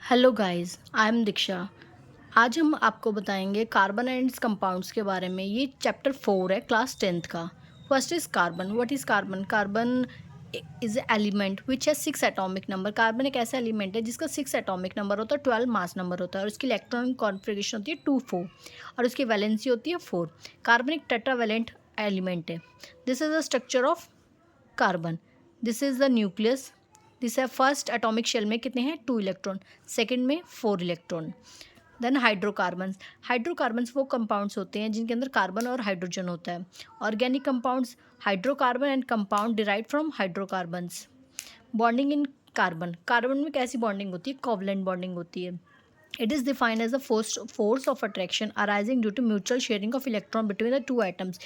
Hello guys, I am दीक्षा। आज हम आपको बताएंगे कार्बन एंड इट्स कंपाउंड्स के बारे में। ये चैप्टर 4 है क्लास 10th का। First is carbon. What is carbon? Carbon is element which है 6 एटॉमिक नंबर। कार्बन एक ऐसा एलिमेंट है जिसका 6 एटॉमिक नंबर होता है, 12 मास नंबर होता है और उसकी इलेक्ट्रॉन कॉन्फ़िगरेशन होती है 2 4 और उसकी वैलेंसी होती है 4। कार्बन एक टेट्रावैलेंट एलिमेंट है। This is the structure of carbon. This is the nucleus. This है फर्स्ट एटॉमिक शेल में कितने हैं? 2 इलेक्ट्रॉन। सेकंड में 4 इलेक्ट्रॉन। Then hydrocarbons. हाइड्रोकार्बन्स वो कंपाउंड्स होते हैं जिनके अंदर कार्बन और हाइड्रोजन होता है। Organic compounds hydrocarbon and compound derive from hydrocarbons. Bonding in carbon. Carbon में कैसी बॉन्डिंग होती है? कोवलेंट बॉन्डिंग होती है। It is defined as the force of attraction arising due to mutual sharing of electron between the two atoms।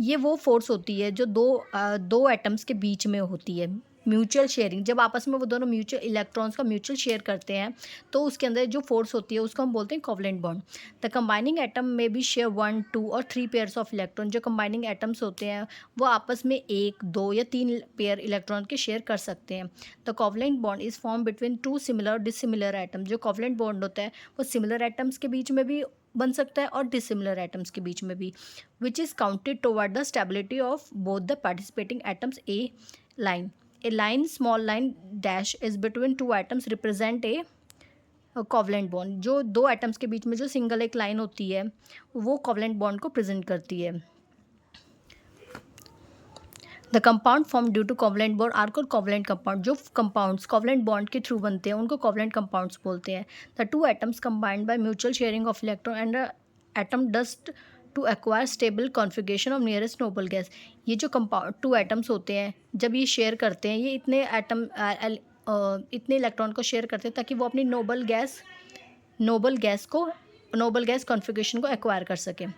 ये वो force होती है जो दो एटम्स के बीच में होती है। म्यूचुअल शेयरिंग, जब आपस में वो दोनों म्यूचुअल इलेक्ट्रॉन्स का म्यूचुअल शेयर करते हैं तो उसके अंदर जो फोर्स होती है उसको हम बोलते हैं covalent bond. The combining atom में भी शेयर 1 2 और 3 पेयर्स ऑफ इलेक्ट्रॉन। जो कंबाइनिंग एटम्स होते हैं वो आपस में 1 2 या 3 पेयर इलेक्ट्रॉन के शेयर कर सकते हैं। The covalent bond is form between two similar dissimilar atom. जो कोवलेंट बॉन्ड होता है वो सिमिलर एटम्स के बीच में भी बन सकता है और डिसिमिलर एटम्स के बीच में भी, which is counted toward the stability of both the participating atoms. A line, A line small line dash is between two atoms represent a covalent bond. जो दो एटम्स के बीच में जो सिंगल एक लाइन होती है वो कोवलेंट बॉन्ड को प्रेजेंट करती है। The compound form due to covalent bond are called covalent compound. जो कंपाउंड्स कोवलेंट बॉन्ड के थ्रू बनते हैं उनको कोवलेंट कंपाउंड्स बोलते हैं। The two atoms combined by mutual sharing of electron and atom dust to acquire stable configuration of nearest noble gas. ये जो compound two atoms होते हैं जब ये शेयर करते हैं, ये इतने इलेक्ट्रॉन को शेयर करते हैं ताकि वो अपनी नोबल गैस कॉन्फ़िगरेशन को एक्वायर कर सकें।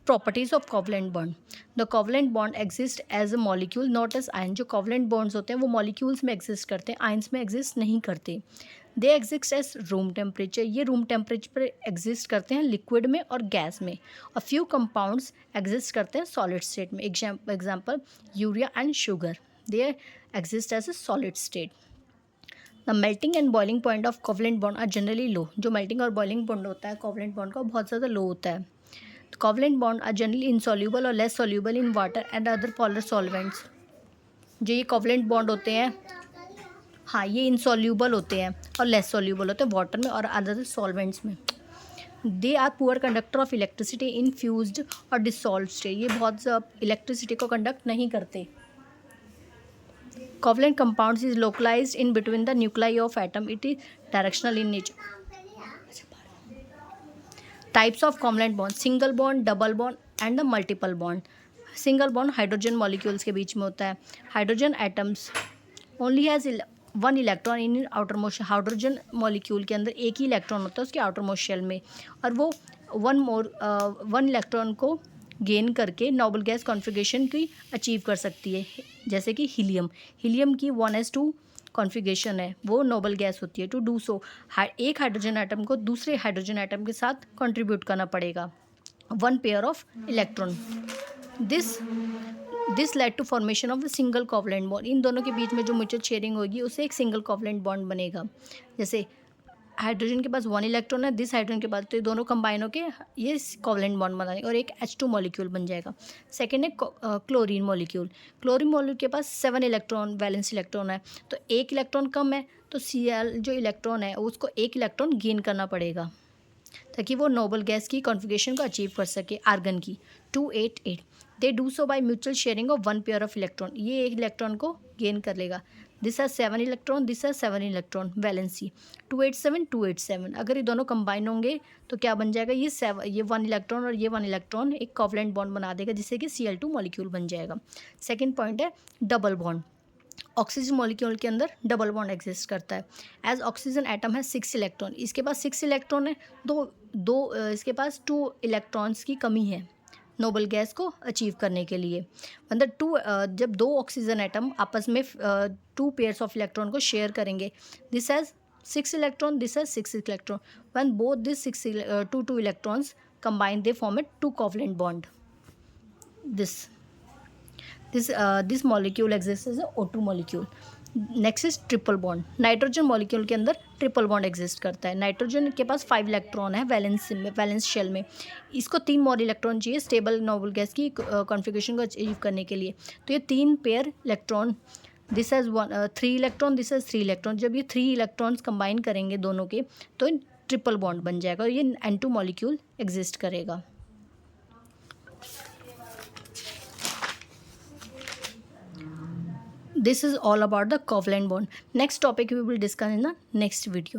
Properties of covalent bond. The covalent bond exist as a molecule not as ion. जो कोवलेंट बॉन्ड्स होते हैं वो मॉलिक्यूल्स में एग्जिस्ट करते हैं, आयंस में एग्जिस्ट नहीं करते। They exist as room temperature. ये रूम टेम्परेचर पर एग्जिस्ट करते हैं लिक्विड में और गैस में। अ फ्यू कंपाउंड्स एग्जिस्ट करते हैं सॉलिड स्टेट में। Example urea and sugar, they exist as a solid state. The melting and boiling point of covalent bond are generally low. जो मेल्टिंग और बॉइलिंग पॉइंट होता है covalent bond का बहुत ज़्यादा लो होता है। Covalent bond are generally insoluble और less soluble in water and other polar solvents. जो ये कोवलेंट बॉन्ड होते हैं, हाँ, ये इनसॉल्यूबल होते हैं और लेस सॉल्यूबल होते हैं वाटर में और अदर सॉल्वेंट्स में। They are poor conductor of electricity in fused और डिसॉल्व स्टेट। ये बहुत इलेक्ट्रिसिटी को कंडक्ट नहीं करते। Covalent compounds is localized in between the nuclei of atom. It is directional in nature. Types of covalent bond, single bond, double bond and the multiple bond. Single bond hydrogen molecules के बीच में होता है। Hydrogen atoms only has 1 electron in outer most. Hydrogen molecule के अंदर एक ही electron होता है उसके आउटर मोस्ट शेल में, और वो 1 इलेक्ट्रॉन को गेन करके नोबल गैस कॉन्फ़िगरेशन की अचीव कर सकती है। जैसे कि हीलियम की 1s2 कॉन्फ़िगरेशन है, वो नोबल गैस होती है। टू डू सो एक हाइड्रोजन एटम को दूसरे हाइड्रोजन एटम के साथ कंट्रीब्यूट करना पड़ेगा 1 pair of electron. This led to formation of the single covalent bond. इन दोनों के बीच में जो म्यूचुअल शेयरिंग होगी उससे एक सिंगल कोवलेंट बॉन्ड बनेगा। जैसे हाइड्रोजन के पास 1 इलेक्ट्रॉन है, दिस हाइड्रोजन के पास, तो ये दोनों कंबाइन होकर ये कोवलेंट बॉन्ड बना देगा और एक H2 मॉलिक्यूल बन जाएगा। सेकेंड है क्लोरीन मॉलिक्यूल। क्लोरीन मॉलिक्यूल के पास 7 इलेक्ट्रॉन वैलेंस इलेक्ट्रॉन है, तो एक इलेक्ट्रॉन कम है तो Cl जो इलेक्ट्रॉन है उसको एक इलेक्ट्रॉन गेन करना पड़ेगा ताकि वो नोबल गैस की कॉन्फ़िगरेशन को अचीव कर सके। आर्गन की 288, they do so bye mutual sharing of 1 pair of electron. ये एक इलेक्ट्रॉन को गेन कर लेगा। This has 7 electron, this has 7 electron valency 287 287। अगर ये दोनों कंबाइन होंगे तो क्या बन जाएगा? ये 1 इलेक्ट्रॉन और ये 1 इलेक्ट्रॉन एक कोवलेंट बॉन्ड बना देगा जिससे कि Cl2 मॉलिक्यूल बन जाएगा। सेकेंड पॉइंट है डबल बॉन्ड। ऑक्सीजन मॉलिक्यूल के अंदर डबल बॉन्ड एग्जिस्ट करता है। एज ऑक्सीजन एटम है 6 इलेक्ट्रॉन, इसके पास 6 इलेक्ट्रॉन है, इसके पास 2 इलेक्ट्रॉन्स की कमी है नोबल गैस को अचीव करने के लिए। मतलब जब 2 ऑक्सीजन एटम आपस में 2 पेयर्स ऑफ इलेक्ट्रॉन को शेयर करेंगे, this has 6 electron, this has 6 electron, when both this 2 electrons combine they form a 2 covalent bond. This molecule exists as a O2 molecule. Next is triple bond. Nitrogen molecule के अंदर triple bond exist करता है। Nitrogen के पास 5 electron है valence shell में। इसको 3 more electron चाहिए stable noble gas की कॉन्फ़िगरेशन को अचीव करने के लिए। तो ये 3 pair electron, this has 3 electron, this has 3 electron. जब ये 3 इलेक्ट्रॉन्स कंबाइन करेंगे दोनों के तो ट्रिपल बॉन्ड बन जाएगा और ये N2 मॉलिक्यूल एग्जिस्ट करेगा। This is all about the covalent bond. Next topic we will discuss in the next video.